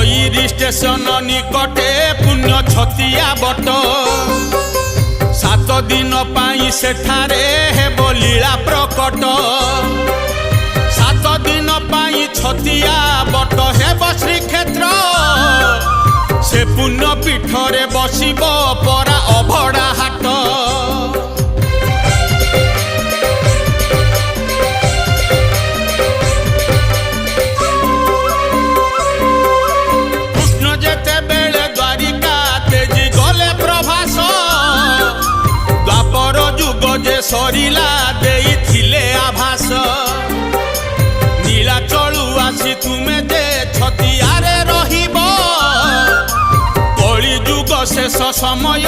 Bhairi station निकटे पुण्य छतिया बट 7 दिन पाई सेठारे हेब लीला प्रकट 7 दिन पाई छतिया बट हेब श्रीक्षेत्र से पुण्य पीठरे बसिब परा अभड़ा हाट कृष्ण जेते बेले द्वारिका तेजी गले प्रभास द्वापर जुग जे सरिला देइथिले आभास नीलाचलू आसी तुमे जे छतियारे रहिब कली जुग शेष समय